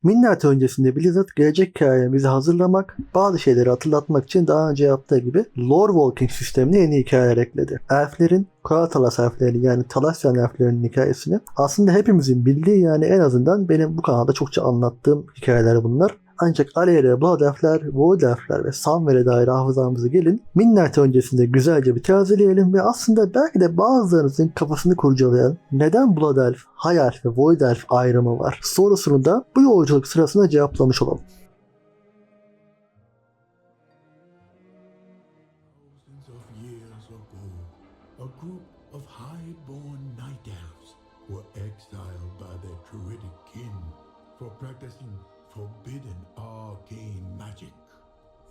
Minnet öncesinde Blizzard gelecek hikayemizi hazırlamak, bazı şeyleri hatırlatmak için daha önce yaptığı gibi Lore Walking sistemine yeni hikayeler ekledi. Elflerin, Koatalas elflerinin yani Talasyan elflerinin hikayesini aslında hepimizin bildiği, yani en azından benim bu kanalda çokça anlattığım hikayeler bunlar. Ancak Alea, Blood Elfler, Void Elfler ve Sunwell'e dair hafızamızı gelin Midnight öncesinde güzelce bir tazeleyelim ve aslında belki de bazılarınızın kafasını kurcalayan neden Blood Elf, High Elf ve Void Elf ayrımı var sorusunu da bu yolculuk sırasında cevaplamış olalım. Thousands of years ago, a group of high-born night elves were exiled by their druidic kin for practicing forbidden arcane magic.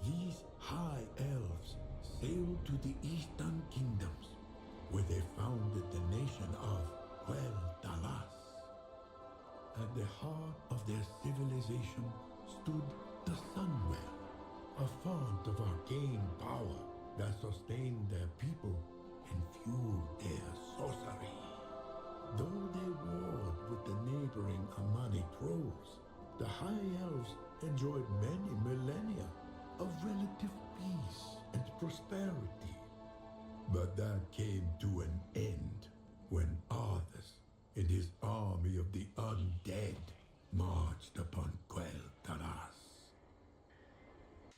These high elves sailed to the eastern kingdoms, where they founded the nation of Quel'Thalas. At the heart of their civilization stood the Sunwell, a font of arcane power that sustained their people and fueled their sorcery. Though they warred with the neighboring Amani trolls, the High Elves enjoyed many millennia of relative peace and prosperity. But that came to an end when Arthas and his army of the undead marched upon Quel'Thalas.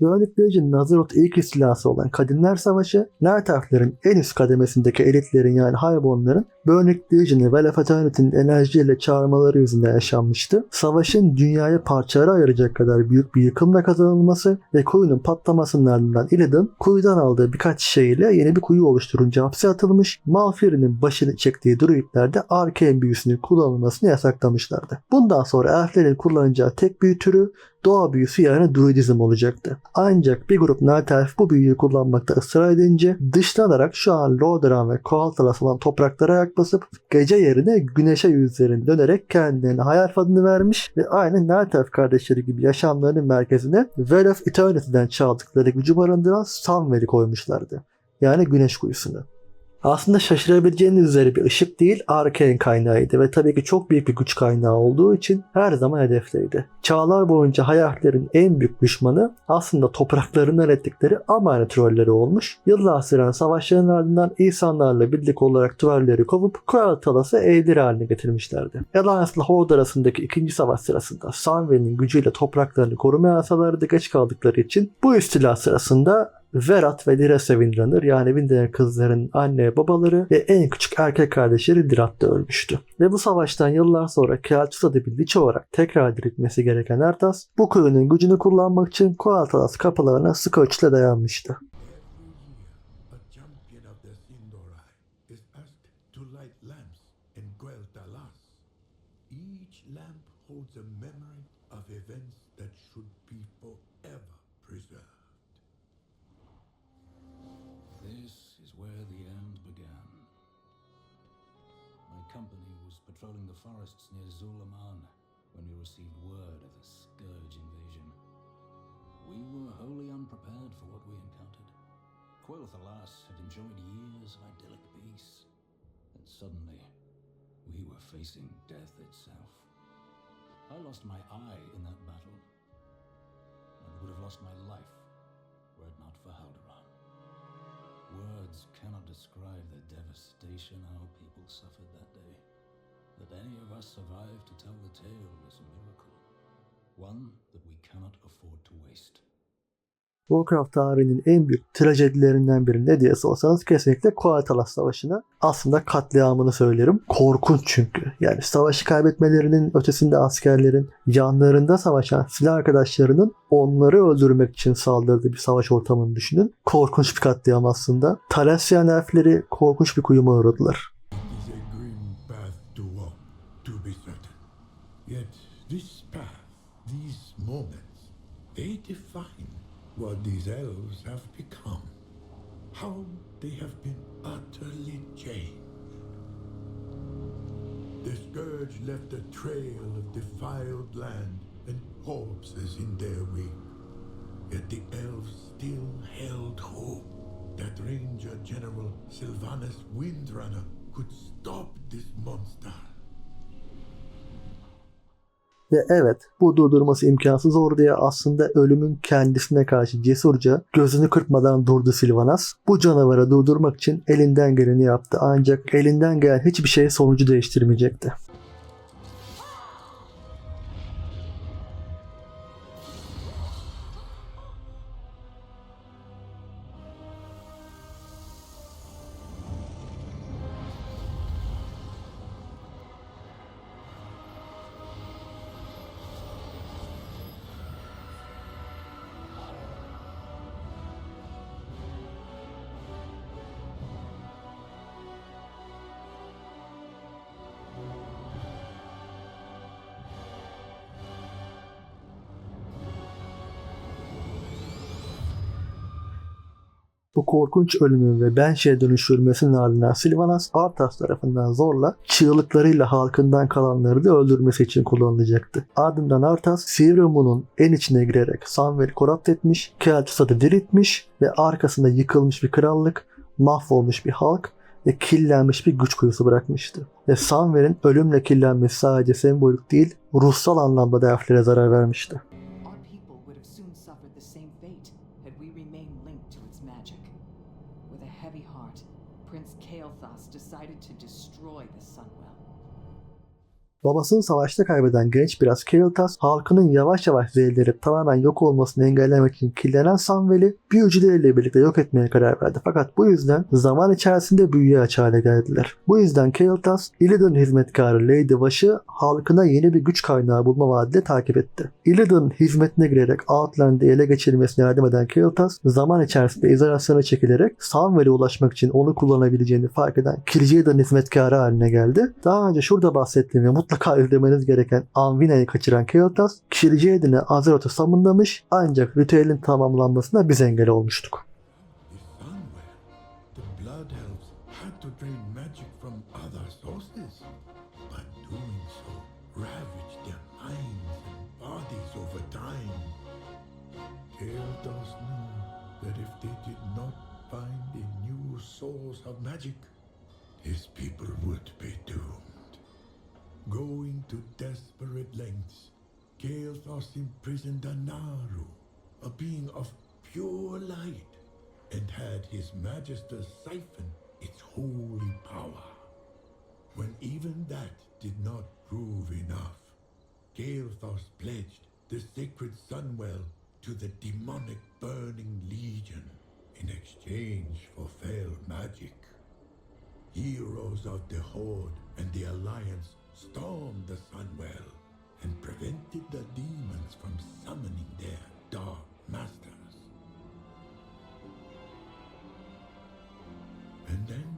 Böylelikle Nazaroth ilk istilası olan Kadimler Savaşı, Night Elf'lerin en üst kademesindeki elitlerin yani Highborn'ların Burning Legion'ı ve Lefetanet'in enerjiyle çağırmaları yüzünden yaşanmıştı. Savaşın dünyayı parçalara ayıracak kadar büyük bir yıkımla kazanılması ve kuyunun patlamasının ardından Illidan kuyudan aldığı birkaç şişeyle yeni bir kuyu oluşturunca hapse atılmış, Malfuri'nin başını çektiği druidler de Arcane büyüsünün kullanılmasını yasaklamışlardı. Bundan sonra elflerin kullanacağı tek büyü türü doğa büyüsü yani druidizm olacaktı. Ancak bir grup Night Elf bu büyüyü kullanmakta ısrar edince dışlanarak şu an Lordaeron ve Koal'Thalas olan topraklara ayak basıp gece yerine güneşe yüzlerini dönerek kendilerine High Elf adını vermiş ve aynı Night Elf kardeşleri gibi yaşamlarının merkezine Well of Eternity'den çaldıkları gücü barındıran Sunwell'i koymuşlardı. Yani güneş kuyusunu. Aslında şaşırabileceğiniz üzere bir ışık değil, Arcane kaynağıydı ve tabii ki çok büyük bir güç kaynağı olduğu için her zaman hedefteydi. Çağlar boyunca Hayallerin en büyük düşmanı aslında topraklarından ettikleri Amani trolleri olmuş. Yıllar süren savaşların ardından insanlarla birlik olarak trolleri kovup Quel'Thalas'ı evdir haline getirmişlerdi. Alliance'la Horde arasındaki ikinci savaş sırasında Sunwell'in gücüyle topraklarını korumaya yasaları da geç kaldıkları için bu istila sırasında Verat ve Diresa Windrunner yani Windrunner kızların anne babaları ve en küçük erkek kardeşleri Dirat da ölmüştü. Ve bu savaştan yıllar sonra Kel'Thuzad'ı bir lich olarak tekrar diriltmesi gereken Arthas bu köyünün gücünü kullanmak için Quel'Thalas kapılarına sıkı ölçüle dayanmıştı. A champion of the Sindorai is asked to light lamps in Quel'Thalas. Each lamp holds a memory of events that should be forever preserved. This is where the end began. My company was patrolling the forests near Zulaman when we received word of the Scourge invasion. We were wholly unprepared for what we encountered. Quel'Thalas had enjoyed years of idyllic peace, and suddenly we were facing death itself. I lost my eye in that battle, and would have lost my life were it not for Haldoran. Words cannot describe the devastation our people suffered that day. That any of us survived to tell the tale is a miracle. One that we cannot afford to waste. Warcraft tarihinin en büyük trajedilerinden biri ne diye sorsanız kesinlikle Quel'Thalas Savaşı'na aslında katliamını söylerim. Korkunç çünkü. Yani savaşı kaybetmelerinin ötesinde askerlerin yanlarında savaşan silah arkadaşlarının onları öldürmek için saldırdığı bir savaş ortamını düşünün. Korkunç bir katliam aslında. Talasyan elfleri korkunç bir kuyuma uğradılar. It is a grim path to walk, to be certain. Yet this path, these moments, they define what these elves have become. How they have been utterly changed. The Scourge left a trail of defiled land and corpses in their wake. Yet the elves still held hope that Ranger General Sylvanas Windrunner could stop this monster. Ve evet, bu durdurması imkansız orduya aslında ölümün kendisine karşı cesurca gözünü kırpmadan durdu Sylvanas. Bu canavarı durdurmak için elinden geleni yaptı, ancak elinden gelen hiçbir şey sonucu değiştirmeyecekti. Bu korkunç ölümün ve Banshee'ye dönüştürülmesinin ardından Sylvanas Arthas tarafından zorla çığlıklarıyla halkından kalanları da öldürmesi için kullanılacaktı. Ardından Arthas Silvermoon'un en içine girerek Samwell'i korrupt etmiş, Kael'Thas'ı da diriltmiş ve arkasında yıkılmış bir krallık, mahvolmuş bir halk ve kirlenmiş bir güç kuyusu bırakmıştı. Ve Samwell'in ölümle kirlenmesi sadece sembolik değil, ruhsal anlamda da elflere zarar vermişti. Our people would have soon suffered the same fate had we remained linked to its magic. With a heavy heart, Prince Kael'Thas decided to destroy the Sunwell. Babasını savaşta kaybeden genç biraz Kael'Thas, halkının yavaş yavaş zehirlenip tamamen yok olmasını engellemek için kirlenen Samwell'i büyücüleriyle birlikte yok etmeye karar verdi. Fakat bu yüzden zaman içerisinde büyüye aç hale geldiler. Bu yüzden Kael'Thas, Illidan'ın hizmetkarı Lady Vash'ı halkına yeni bir güç kaynağı bulma vaadiyle takip etti. Illidan'ın hizmetine girerek Outland'i ele geçirmesine yardım eden Kael'Thas, zaman içerisinde izolasyona çekilerek Samwell'e ulaşmak için onu kullanabileceğini fark eden Kil'jaeden'ın hizmetkarı haline geldi. Daha önce şurada bahsettiğim ve mutlaka izlemeniz gereken Anvina'yı kaçıran Kael'Thas, Kil'jaeden'i Azeroth'a summonlamış, ancak ritüelin tamamlanmasına biz engel olmuştuk. The Sunwell, the Blood Elves had to drain magic from other sources. But doing so ravaged their minds and bodies over time. Kael'Thas knew that if they did not find a new source of magic, his people would be doomed. Going to desperate lengths, Kael'Thas imprisoned a Naru, a being of pure light, and had his Magister siphon its holy power. When even that did not prove enough, Kael'Thas pledged the sacred Sunwell to the demonic Burning Legion in exchange for fell magic. Heroes of the Horde and the Alliance stormed the Sunwell and prevented the demons from summoning their dark masters. And then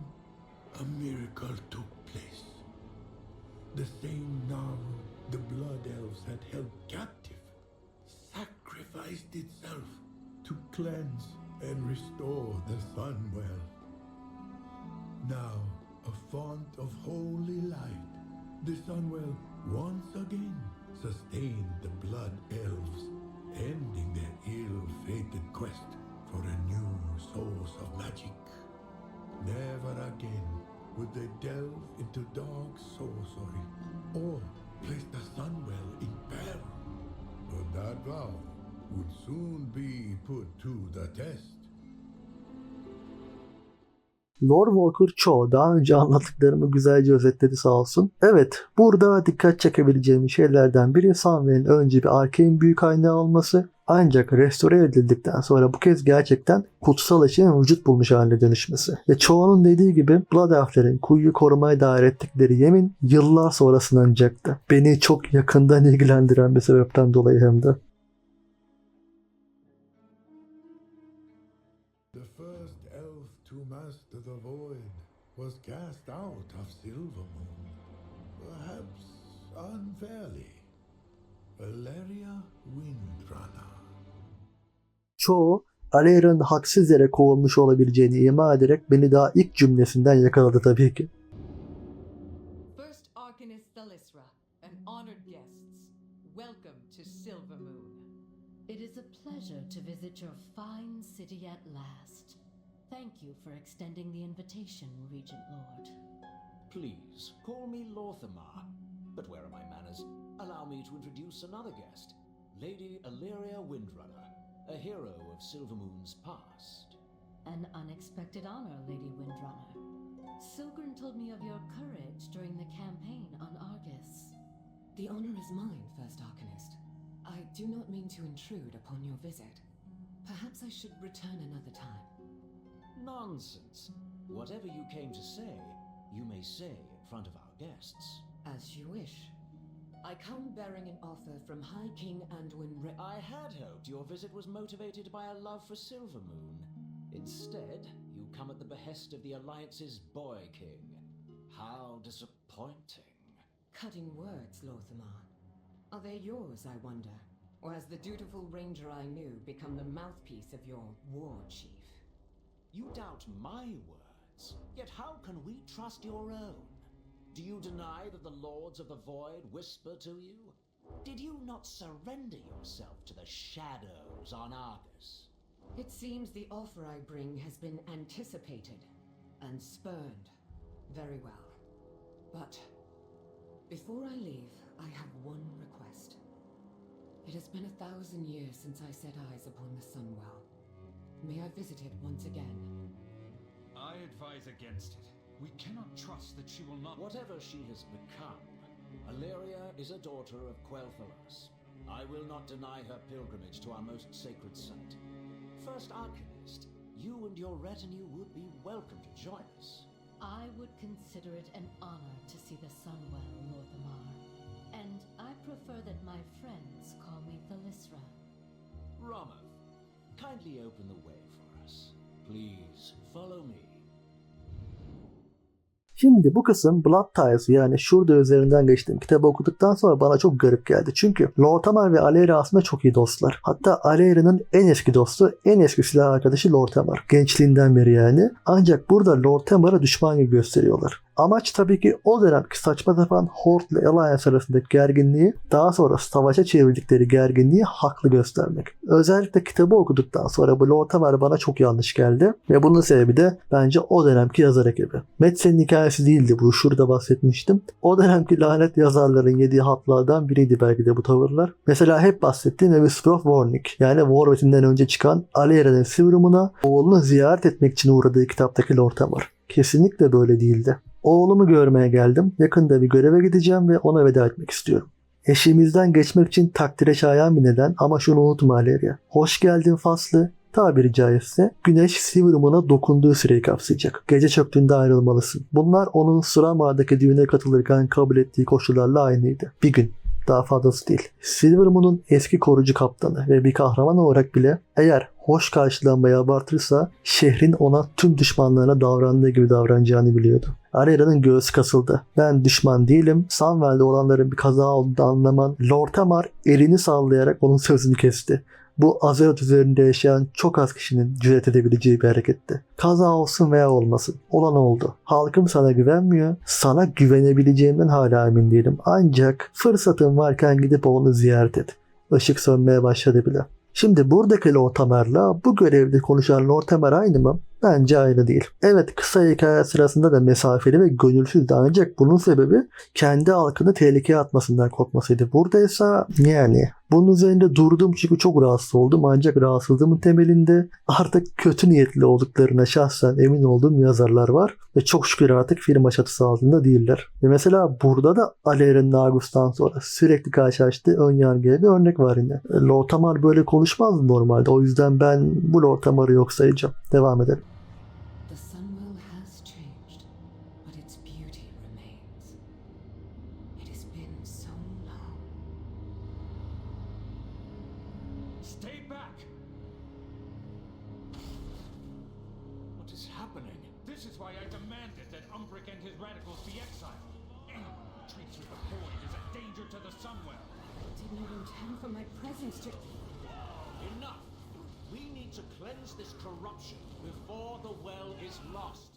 a miracle took place. The same Naru the Blood Elves had held captive sacrificed itself to cleanse and restore the Sunwell. Now, a font of holy light, the Sunwell once again sustained the Blood Elves, ending their ill-fated quest for a new source of magic. Never again would they delve into dark sorcery or place the Sunwell in peril. But that vow would soon be put to the test. Lord Walker Cho daha önce anlattıklarımı güzelce özetledi sağ olsun. Evet, burada dikkat çekebileceğim şeylerden biri Samwell'in önce bir arcane büyü kaynağı olması, ancak restore edildikten sonra bu kez gerçekten kutsal eşeğin vücut bulmuş haline dönüşmesi. Ve çoğunun dediği gibi Blood Elf'lerin kuyuyu korumaya dair ettikleri yemin yıllar sonra sınanacaktı. Beni çok yakından ilgilendiren bir sebepten dolayı hem de. The first elf to master the void was cast out of Silvermoon, perhaps unfairly. Valeria Windrunner. Çoğu Alera'nın haksız yere kovulmuş olabileceğini ima ederek beni daha ilk cümlesinden yakaladı tabii ki. First Arcanist Thalisra and honored guests, welcome to Silvermoon. It is a pleasure to visit your fine city at last. Thank you for extending the invitation, Regent Lord. Please, call me Lorthamar. But where are my manners? Allow me to introduce another guest, Lady Illyria Windrunner, a hero of Silvermoon's past. An unexpected honor, Lady Windrunner. Silgren told me of your courage during the campaign on Argus. The honor is mine, First Arcanist. I do not mean to intrude upon your visit. Perhaps I should return another time. Nonsense. Whatever you came to say, you may say in front of our guests. As you wish. I come bearing an offer from High King Anduin I had hoped your visit was motivated by a love for Silvermoon. Instead, you come at the behest of the Alliance's Boy King. How disappointing. Cutting words, Lorthamar. Are they yours, I wonder? Or has the dutiful ranger I knew become the mouthpiece of your war chief? You doubt my words, yet how can we trust your own? Do you deny that the Lords of the Void whisper to you? Did you not surrender yourself to the shadows on Argus? It seems the offer I bring has been anticipated and spurned. Very well. But before I leave, I have one request. It has been 1,000 years since I set eyes upon the Sunwell. May I visit it once again? I advise against it. We cannot trust that she will not... Whatever she has become, Illyria is a daughter of Quel'Thalas. I will not deny her pilgrimage to our most sacred site. First Arcanist, you and your retinue would be welcome to join us. I would consider it an honor to see the Sunwell, Lorthamar. And I prefer that my friends call me Thalysra. Romoth, kindly open the way for us. Please follow me. Şimdi bu kısım Blood Ties, yani şurada üzerinden geçtiğim kitabı okuduktan sonra bana çok garip geldi. Çünkü Lorthamar ve Aleyra aslında çok iyi dostlar. Hatta Aleyra'nın en eski dostu, en eski silah arkadaşı Lorthamar. Gençliğinden beri yani. Ancak burada Lorthamar'ı düşman gibi gösteriyorlar. Amaç tabii ki o dönemki saçma sapan Horde ile Alliance arasındaki gerginliği, daha sonra savaşa çevirdikleri gerginliği haklı göstermek. Özellikle kitabı okuduktan sonra bu Lorthamar bana çok yanlış geldi ve bunun sebebi de bence o dönemki yazar ekibi. Metzel'in hikayesi değildi bu, şurada bahsetmiştim. O dönemki lanet yazarların yediği hatlardan biriydi belki de bu tavırlar. Mesela hep bahsettiğim Evisprof Warnick, yani Warwettin'den önce çıkan Aleyra'nın Silvermoon'a oğlunu ziyaret etmek için uğradığı kitaptaki Lorthamar. Kesinlikle böyle değildi. Oğlumu görmeye geldim. Yakında bir göreve gideceğim ve ona veda etmek istiyorum. Eşiğimizden geçmek için takdire şayan bir neden, ama şunu unutma Aleria. Hoş geldin faslı, tabiri caizse güneş Silvermoon'a dokunduğu süreyi kapsayacak. Gece çöktüğünde ayrılmalısın. Bunlar onun Suramar'daki düğüne katılırken kabul ettiği koşullarla aynıydı. Bir gün. Daha fazlası değil. Silvermoon'un eski korucu kaptanı ve bir kahraman olarak bile eğer hoş karşılanmayı abartırsa şehrin ona tüm düşmanlarına davrandığı gibi davranacağını biliyordu. Aleyra'nın göğsü kasıldı. Ben düşman değilim. Sunwell'de olanların bir kaza olduğunu anlaman. Lorthamar elini sallayarak onun sözünü kesti. Bu Azeroth üzerinde yaşayan çok az kişinin cüret edebileceği bir hareketti. Kaza olsun veya olmasın. Olan oldu. Halkım sana güvenmiyor. Sana güvenebileceğimden hala emin değilim. Ancak fırsatın varken gidip onu ziyaret et. Işık sönmeye başladı bile. Şimdi buradaki Lorthamar'la bu görevde konuşan Lorthamar aynı mı? Bence aynı değil. Evet, kısa hikaye sırasında da mesafeli ve gönülsüzdü, ancak bunun sebebi kendi halkını tehlikeye atmasından korkmasıydı. Buradaysa yani bunun üzerinde durdum çünkü çok rahatsız oldum, ancak rahatsızlığımın temelinde artık kötü niyetli olduklarına şahsen emin olduğum yazarlar var ve çok şükür artık firma çatısı altında değiller. Ve mesela burada da Aleyra'nın Argus'tan sonra sürekli karşılaştığı ön yargıya bir örnek var yine. Lorthamar böyle konuşmaz normalde, o yüzden ben bu Lorthamar'ı yok sayacağım. Devam edelim. The Sunwell has changed, but its beauty remains. It has been so long. Stay back! What is happening? This is why I demanded that Umbric and his radicals be exiled. Anyone who treats with the Void is a danger to the Sunwell. Did not intend for my presence to... Enough! We need to cleanse this corruption before the well is lost.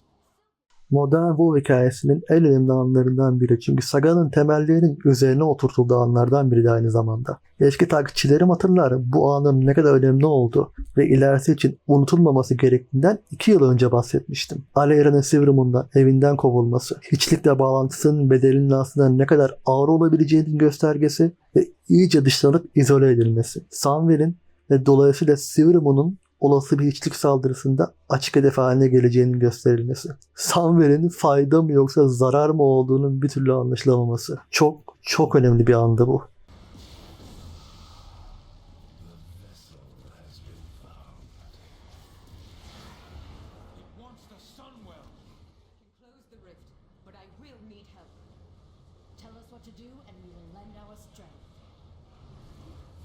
modern WoW hikayesinin en önemli anlarından biri. Çünkü saganın temellerinin üzerine oturtulduğu anlardan biri de aynı zamanda. Eski takipçilerim hatırlar bu anın ne kadar önemli olduğu ve ilerisi için unutulmaması gerektiğinden 2 yıl önce bahsetmiştim. Aleyran'ın Silvermoon'dan evinden kovulması, hiçlikle bağlantısının bedelinin aslında ne kadar ağır olabileceğinin göstergesi ve iyice dışlanıp izole edilmesi. Samwell'in ve dolayısıyla Silvermoon'un olası bir hiçlik saldırısında açık hedef haline geleceğinin gösterilmesi. Samwell'in fayda mı yoksa zarar mı olduğunun bir türlü anlaşılamaması. Çok çok önemli bir andı bu. It wants the Sunwell. Close the rift, but I will need help. Tell us what to do, and we will lend our strength.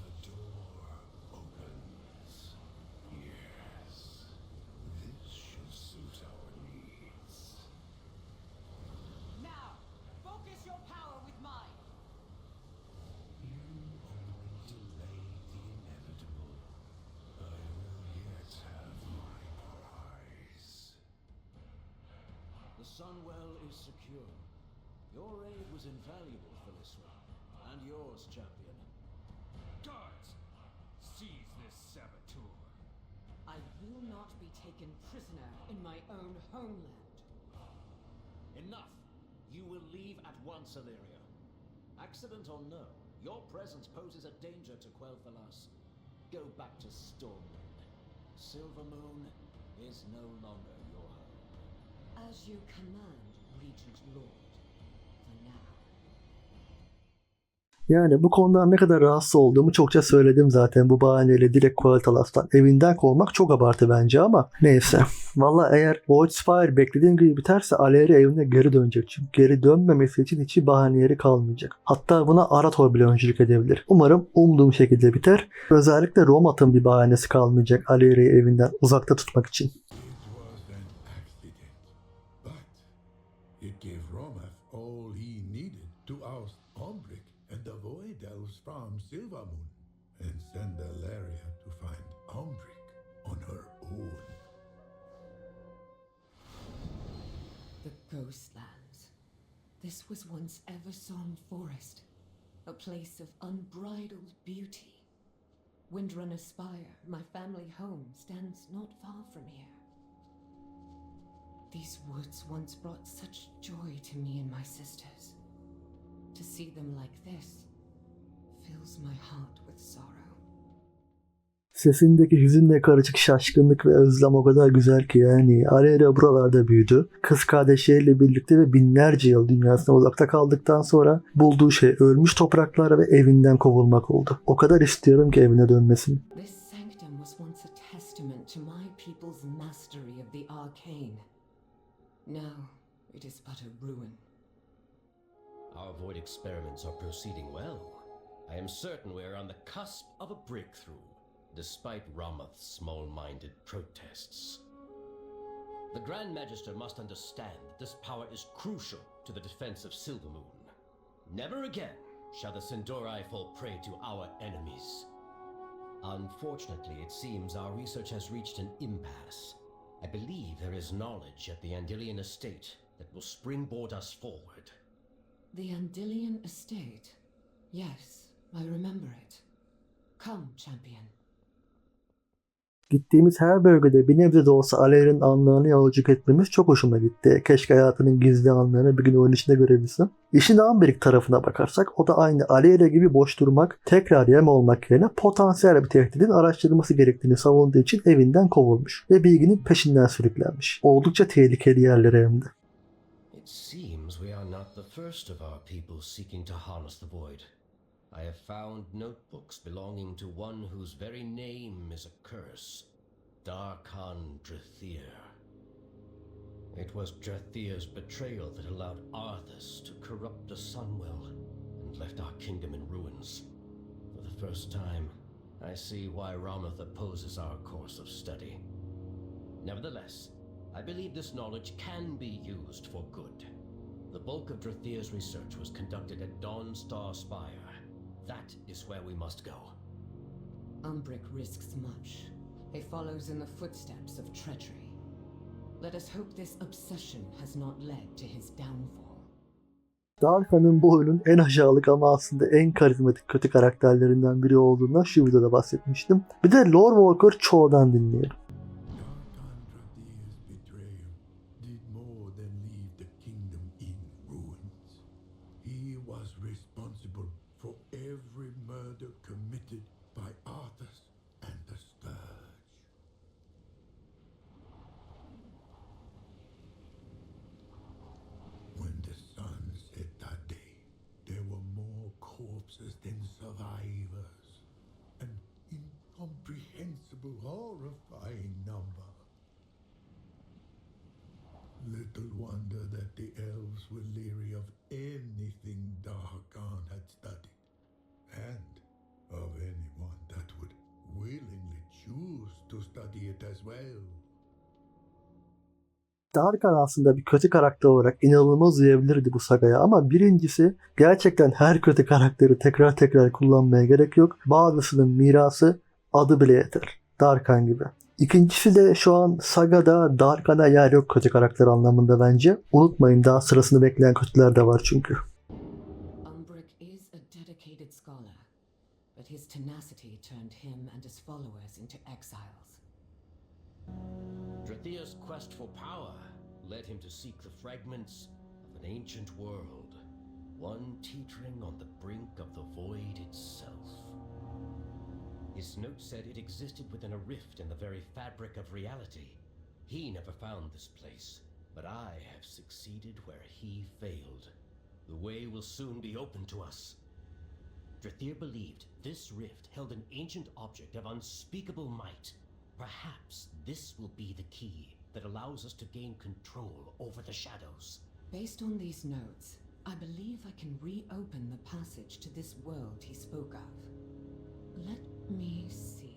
The door opens. Yes. This should suit our needs. Now, focus your power with mine. You only delay the inevitable. I will yet have my prize. The Sunwell is secure. Your aid was invaluable, Philisra. And yours, champion. Guards, seize this saboteur. I will not be taken prisoner in my own homeland. Enough! You will leave at once, Illyria. Accident or no, your presence poses a danger to Quel'Thalas. Go back to Stormwind. Silvermoon is no longer your home. As you command, Regent Lord. For now. Yani bu konudan ne kadar rahatsız olduğumu çokça söyledim zaten. Bu bahaneyle direkt Quel'Thalas'tan evinden kovmak çok abartı bence ama neyse. Valla eğer Voidspire beklediğim gibi biterse Aleri evine geri dönecek. Çünkü geri dönmemesi için hiçbir bahane yeri kalmayacak. Hatta buna Arator bile öncülük edebilir. Umarım umduğum şekilde biter. Özellikle Romat'ın bir bahanesi kalmayacak Aleri'yi evinden uzakta tutmak için. It was an accident, but it gave Romath all he needed to oust Umbric and the Void Elves from Silvermoon, and send Alaria to find Umbric on her own. The Ghostlands. This was once Eversong Forest, a place of unbridled beauty. Windrunner Spire, my family home, stands not far from here. These woods once brought such joy to me and my sisters. To see them like this fills my heart with sorrow. Sesindeki hüzünle karışık şaşkınlık ve özlem o kadar güzel ki yani. Aleri buralarda büyüdü. Kız kardeşleriyle birlikte ve binlerce yıl dünyasına uzakta kaldıktan sonra bulduğu şey ölmüş topraklar ve evinden kovulmak oldu. O kadar istiyorum ki evine dönmesini. This sanctum was once a testament to my people's mastery of the arcane. Now it is but a ruin. Our void experiments are proceeding well. I am certain we are on the cusp of a breakthrough, despite Ramath's small-minded protests. The Grand Magister must understand that this power is crucial to the defense of Silvermoon. Never again shall the Sindori fall prey to our enemies. Unfortunately, it seems our research has reached an impasse. I believe there is knowledge at the Andilian estate that will springboard us forward. The Andilian estate. Yes, I remember it. Come, champion. Gittiğimiz her bölgede bir nebze de olsa Aleri'nin anlarını yolculuk etmemiz çok hoşuma gitti. Keşke hayatının gizli anlarını bir gün oyun içinde görebilsem. İşin Umbric tarafına bakarsak o da aynı Aleri gibi boş durmak, tekrar yem olmak yerine potansiyel bir tehdidin araştırılması gerektiğini savunduğu için evinden kovulmuş ve bilginin peşinden sürüklenmiş. Oldukça tehlikeli yerlere hem de. It seems we are not the first of our people seeking to harness the void. I have found notebooks belonging to one whose very name is a curse, Darkhan Drathir. It was Drathir's betrayal that allowed Arthas to corrupt the Sunwell and left our kingdom in ruins. For the first time, I see why Ramath opposes our course of study. Nevertheless, I believe this knowledge can be used for good. The bulk of Drathir's research was conducted at Dawnstar Spire. That is where we must go. Umbric risks much. He follows in the footsteps of treachery. Let us hope this obsession has not led to his downfall. Darkhan'ın bu oyunun en aşağılık ama aslında en karizmatik kötü karakterlerinden biri olduğundan şu videoda bahsetmiştim. Bir de Lore Walker çoğudan dinleyelim. Darkan Drathir's betrayal did more than leave the kingdom in ruins. He was responsible for every murder committed by Arthas and the Scourge. When the sun set that day, there were more corpses than survivors. An incomprehensible, horrifying number. Little wonder that the elves were leery of anything Darkan had studied, and of anyone that would willingly choose to study it as well. Darkan aslında bir kötü karakter olarak inanılmaz uyabilirdi bu sagaya ama birincisi gerçekten her kötü karakteri tekrar tekrar kullanmaya gerek yok. Bazısının mirası adı bile yeter. Darkan gibi. İkincisi de şu an sagada Darkan'a yer yok kötü karakter anlamında bence. Unutmayın daha sırasını bekleyen kötüler de var çünkü. Umbric is a dedicated scholar, but his tenacity turned him and his followers into exiles. Drathir's quest for power led him to seek the fragments of an ancient world, one teetering on the brink of the void itself. His note said it existed within a rift in the very fabric of reality. He never found this place, but I have succeeded where he failed. The way will soon be open to us. Drathir believed this rift held an ancient object of unspeakable might. Perhaps this will be the key that allows us to gain control over the shadows. Based on these notes, I believe I can reopen the passage to this world he spoke of. Let me see.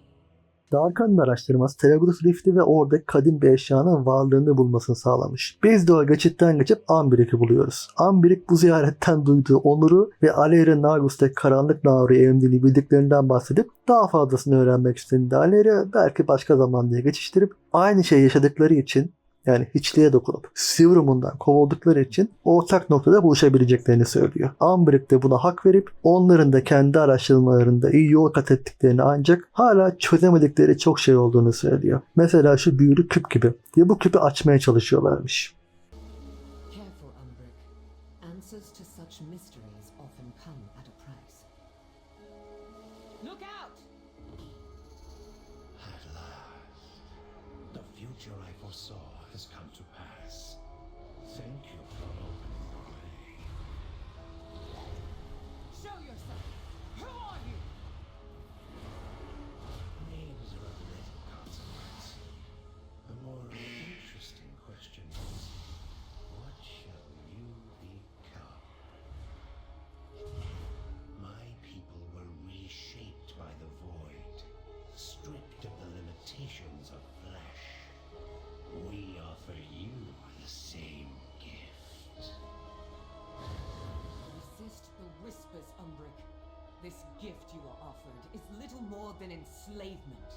Darkan'ın araştırması Telegrus Rift'i ve oradaki kadim bir eşyanın varlığını bulmasını sağlamış. Biz de o geçitten geçip Ambric'i buluyoruz. Ambric bu ziyaretten duyduğu onuru ve Aleyra Nagus'taki karanlık nahruyu emdiğini bildiklerinden bahsedip daha fazlasını öğrenmek istediğinde Aleyra belki başka zaman diye geçiştirip aynı şeyi yaşadıkları için yani hiçliğe dokunup Sivrum'undan kovuldukları için ortak noktada buluşabileceklerini söylüyor. Ambric de buna hak verip onların da kendi araştırmalarında iyi yol kat ettiklerini ancak hala çözemedikleri çok şey olduğunu söylüyor. Mesela şu büyülü küp gibi. Ve bu küpü açmaya çalışıyorlarmış. Careful, Umbric. Answers to such mysteries often come at a price. Look out! At last, the future I foresaw has come to pass. Thank you for opening the way. Show yourself! Who are you? Names are of little consequence. A more interesting question is, what shall you become? My people were reshaped by the void, stripped of the limitations of flesh. We offer you the same gift. Resist the whispers, Umbric. This gift you are offered is little more than enslavement.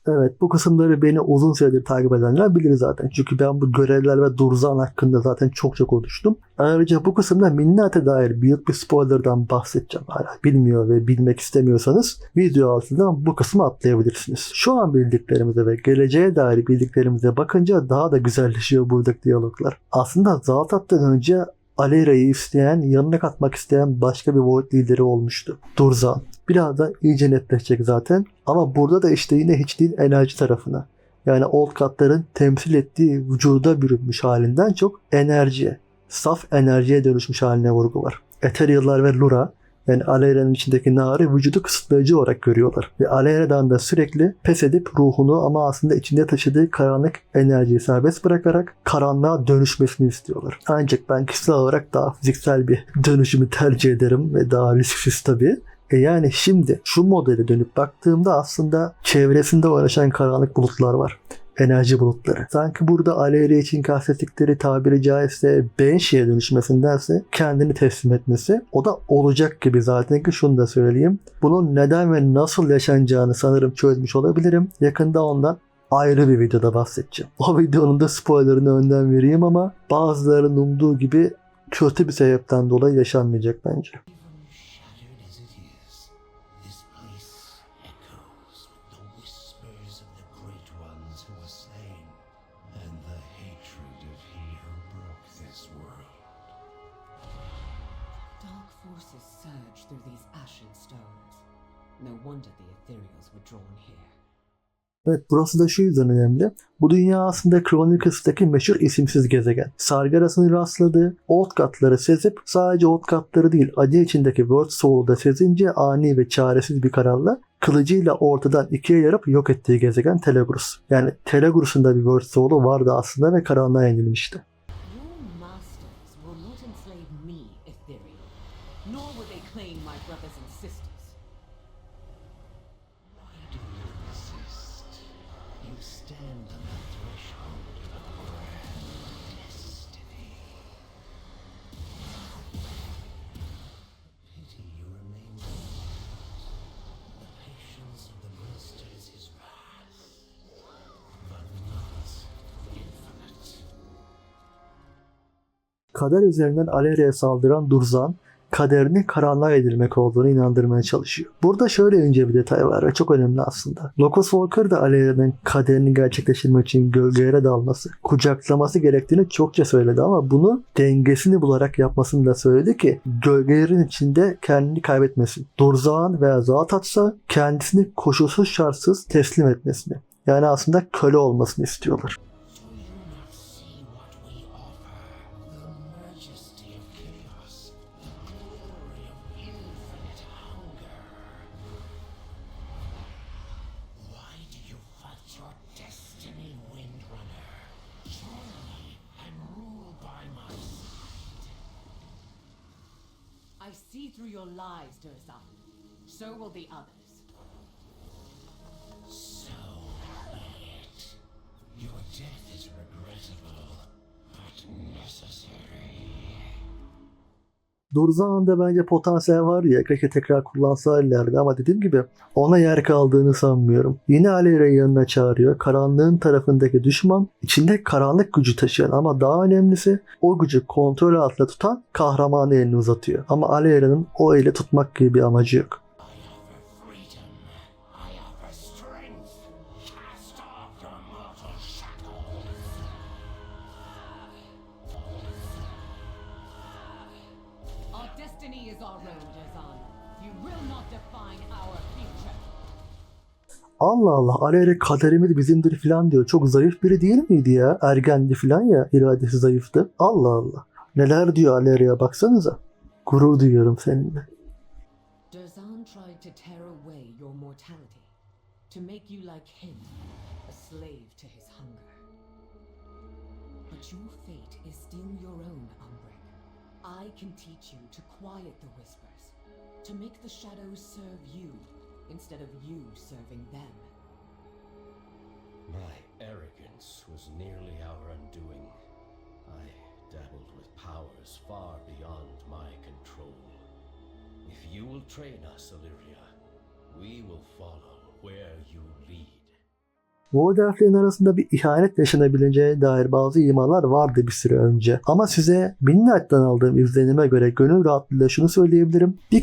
Evet bu kısımları beni uzun süredir takip edenler bilir zaten. Çünkü ben bu görevler ve Durzan hakkında zaten çok konuştum. Ayrıca bu kısımda Minnat'e dair büyük bir spoilerdan bahsedeceğim. Hala bilmiyor ve bilmek istemiyorsanız video altından bu kısmı atlayabilirsiniz. Şu an bildiklerimize ve geleceğe dair bildiklerimize bakınca daha da güzelleşiyor buradaki diyaloglar. Aslında Zaltat'tan önce Aleyra'yı isteyen, yanına katmak isteyen başka bir Void lideri olmuştu. Durzan. Biraz da iyice netleşecek zaten. Ama burada da işte yine hiçliğin enerji tarafına. Yani Old God'ların temsil ettiği vücuda bürünmüş halinden çok enerjiye, saf enerjiye dönüşmüş haline vurgu var. Ethereal'lar ve Lura yani Aleyra'nın içindeki narı vücudu kısıtlayıcı olarak görüyorlar. Ve Aleyra'dan da sürekli pes edip ruhunu ama aslında içinde taşıdığı karanlık enerjiyi serbest bırakarak karanlığa dönüşmesini istiyorlar. Ancak ben kişisel olarak daha fiziksel bir dönüşümü tercih ederim ve daha risksiz tabii. Yani şimdi şu modele dönüp baktığımda aslında çevresinde uğraşan karanlık bulutlar var. Enerji bulutları. Sanki burada Aleyra için kastettikleri tabiri caizse Banshee'ye dönüşmesindense kendini teslim etmesi. O da olacak gibi zaten ki şunu da söyleyeyim. Bunun neden ve nasıl yaşanacağını sanırım çözmüş olabilirim. Yakında ondan ayrı bir videoda bahsedeceğim. O videonun da spoilerını önden vereyim ama bazılarının umduğu gibi kötü bir sebepten dolayı yaşanmayacak bence. Even shattered as it is, this place echoes with the whispers of the great ones who were slain, and the hatred of he who broke this world. Dark forces surge through these ashen stones. No wonder the ethereals were drawn here. Evet, burası da şu yüzden önemli. Bu dünya aslında Chronicles'taki meşhur isimsiz gezegen. Sargaras'ın rastladığı Oathgod'ları sezip sadece Oathgod'ları değil acı içindeki World Soul'u da sezince ani ve çaresiz bir kararla kılıcıyla ortadan ikiye yarıp yok ettiği gezegen Telegrus. Yani Telegrus'un da bir World Soul'u vardı aslında ve karanlığa yenilmişti. Your masters will not enslave me, Ethereal, nor will they claim my brothers and sisters. Why do you resist? You stand on the threshold of a grand destiny. Pity you remain silent. The patience of the masters is vast, but not infinite. Kader üzerinden Aleria'ya saldıran Durzan, kaderini karanlığa edilmek olduğunu inandırmaya çalışıyor. Burada şöyle ince bir detay var ve çok önemli aslında. Locus Walker da Aleria'nın kaderini gerçekleştirmek için gölgelere dalması, kucaklaması gerektiğini çokça söyledi ama bunu dengesini bularak yapmasını da söyledi ki gölgelerin içinde kendini kaybetmesin. Durzan veya Zatatsa kendisini koşulsuz şartsız teslim etmesini. Yani aslında köle olmasını istiyorlar. Do you not see what we offer? The majesty of chaos, the glory of infinite hunger. Why do you fight your destiny, Windrunner? Join me and rule by my side. I see through your lies, Durzan. So will the others. So be it. Your death is regrettable, but necessary. Durzan'da bence potansiyel var ya, keşke tekrar kullansa ileride ama dediğim gibi ona yer kaldığını sanmıyorum. Yine Aleria'yı yanına çağırıyor. Karanlığın tarafındaki düşman, içinde karanlık gücü taşıyan ama daha önemlisi o gücü kontrol altında tutan kahramanı elini uzatıyor. Ama Aleria'nın o eli tutmak gibi bir amacı yok. I offer freedom. I offer strength. Cast off your mortal shackles. Our destiny is our own, Durzan. You will not define our future. Allah Allah, Aleria kaderimiz bizimdir filan diyor. Çok zayıf biri değil miydi ya? Ergendi filan ya, iradesi zayıftı. Allah Allah. Neler diyor Aleria, baksanıza. Gurur duyuyorum seninle. Durzan tried to tear away your mortality, to make you like him, a slave to his hunger. But your fate is still your own, Umbric. I can teach you to quiet the whispers, to make the shadows serve you, instead of you serving them. My arrogance was nearly our undoing. I dabbled with powers far beyond my control. If you will train us, Illyria, we will follow where you lead. Void Elf'lerin arasında bir ihanet yaşanabileceğine dair bazı imalar vardı bir süre önce. Ama size Midnight'tan aldığım izlenime göre gönül rahatlığıyla şunu söyleyebilirim. Bir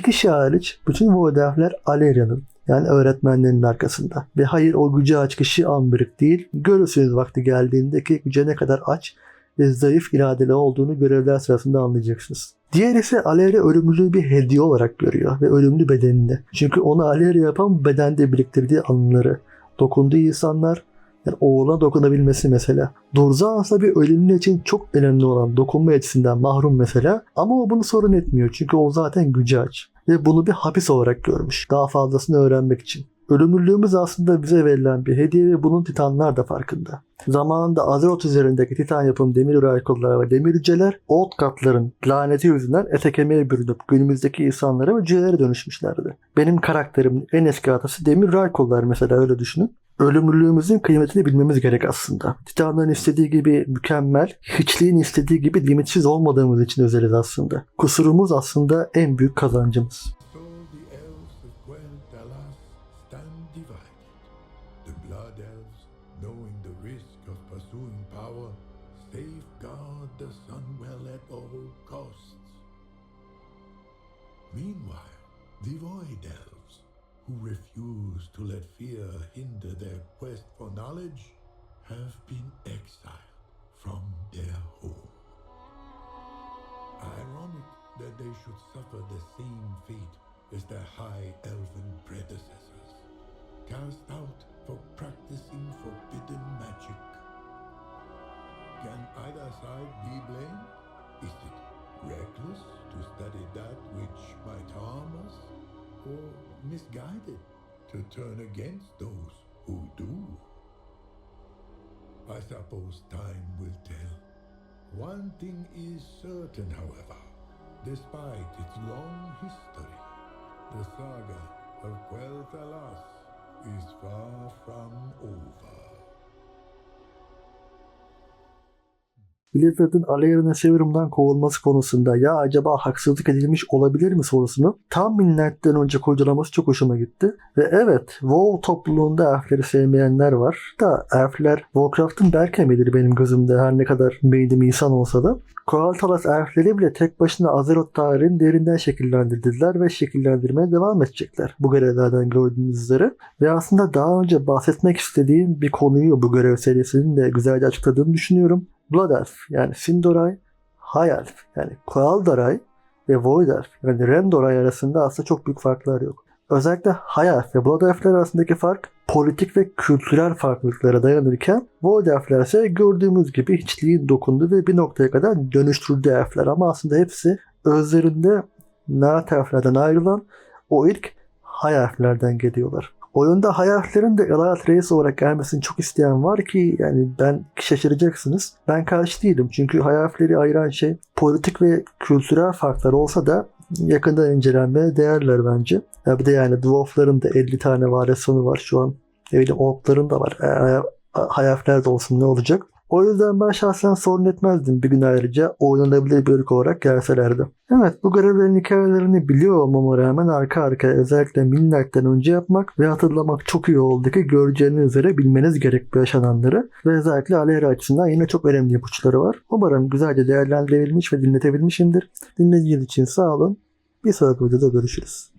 kişi hariç bütün Void Elf'ler Aleria'nın, yani öğretmenlerin arkasında. Ve hayır, o gücü aç kişi Umbric değil. Görürsünüz vakti geldiğinde ki güce ne kadar aç ve zayıf iradeli olduğunu görevler sırasında anlayacaksınız. Diğer ise Aleria ölümlülüğü bir hediye olarak görüyor ve ölümlü bedenini. Çünkü onu Aleria yapan bedende biriktirdiği anıları, dokunduğu insanlar, yani oğluna dokunabilmesi mesela. Durzan aslında bir ölümlü için çok önemli olan dokunma yetisinden mahrum mesela. Ama o bunu sorun etmiyor çünkü o zaten gücü aç. Ve bunu bir hapis olarak görmüş. Daha fazlasını öğrenmek için. Ölümlülüğümüz aslında bize verilen bir hediye ve bunun Titanlar da farkında. Zamanında Azeroth üzerindeki Titan yapım demir raykolları ve demirciler Oathgod'ların laneti yüzünden ete kemiğe bürünüp günümüzdeki insanlara ve cücelere dönüşmüşlerdi. Benim karakterimin en eski atası demir raykollar mesela, öyle düşünün. Ölümlülüğümüzün kıymetini bilmemiz gerek aslında. Titanların istediği gibi mükemmel, hiçliğin istediği gibi limitsiz olmadığımız için özeliz aslında. Kusurumuz aslında en büyük kazancımız. So the elves of Gwen Dallas stand divided. The Blood Elves, knowing the risk of pursuing power, safeguard the Sunwell at all costs. Meanwhile, the Void Elves, who refuse to let fear hinder their quest for knowledge, have been exiled from their home. Ironic that they should suffer the same fate as their high elven predecessors, cast out for practicing forbidden magic. Can either side be blamed? Is it reckless to study that which might harm us, or misguided to turn against those who do? I suppose time will tell. One thing is certain, however, despite its long history, the saga of Quel'Thalas is far from over. Blizzard'ın Alarian'ın Severum'dan kovulması konusunda ya acaba haksızlık edilmiş olabilir mi sorusunu tam Midnight'ten önce kurcalaması çok hoşuma gitti. Ve evet, WoW topluluğunda elfleri sevmeyenler var da elfler Warcraft'ın Berkem'idir benim gözümde, her ne kadar meydim insan olsa da. Quel'Thalas elfleri bile tek başına Azeroth tarihini derinden şekillendirdiler ve şekillendirmeye devam edecekler bu görevlerden gördüğünüz üzere. Ve aslında daha önce bahsetmek istediğim bir konuyu bu görev serisinin de güzelce açıkladığını düşünüyorum. Blood Elf yani Sindorai, High Elf yani Quel'Darai ve Void Elf yani Remdorai arasında aslında çok büyük farklar yok. Özellikle High Elf ve Blood Elf'ler arasındaki fark politik ve kültürel farklılıklara dayanırken Void Elf'ler ise gördüğümüz gibi hiçliğin dokunduğu ve bir noktaya kadar dönüştürdüğü elfler, ama aslında hepsi özlerinde Night Elf'lerden ayrılan o ilk High Elf'lerden geliyorlar. Oyunda High Elf'lerin de Elite Race olarak gelmesini çok isteyen var ki yani ben şaşıracaksınız. Ben karşı değilim çünkü High Elf'leri ayıran şey politik ve kültürel farklar olsa da yakından incelenmeye değerler bence. Ya bir de yani Dwarf'ların da 50 tane varyasyonu var şu an. Ork'ların da var. High Elf'ler de olsun ne olacak? O yüzden ben şahsen sorun etmezdim bir gün ayrıca oynanabilir bir ırk olarak gelselerdi. Evet, bu görevlerin hikayelerini biliyor olmama rağmen arka arkaya özellikle Midnight'ten önce yapmak ve hatırlamak çok iyi oldu ki göreceğiniz üzere bilmeniz gerek bu yaşananları ve özellikle Alera açısından yine çok önemli ipuçları var. Umarım güzelce değerlendirebilmiş ve dinletebilmişimdir. Dinlediğiniz için sağ olun. Bir sonraki videoda görüşürüz.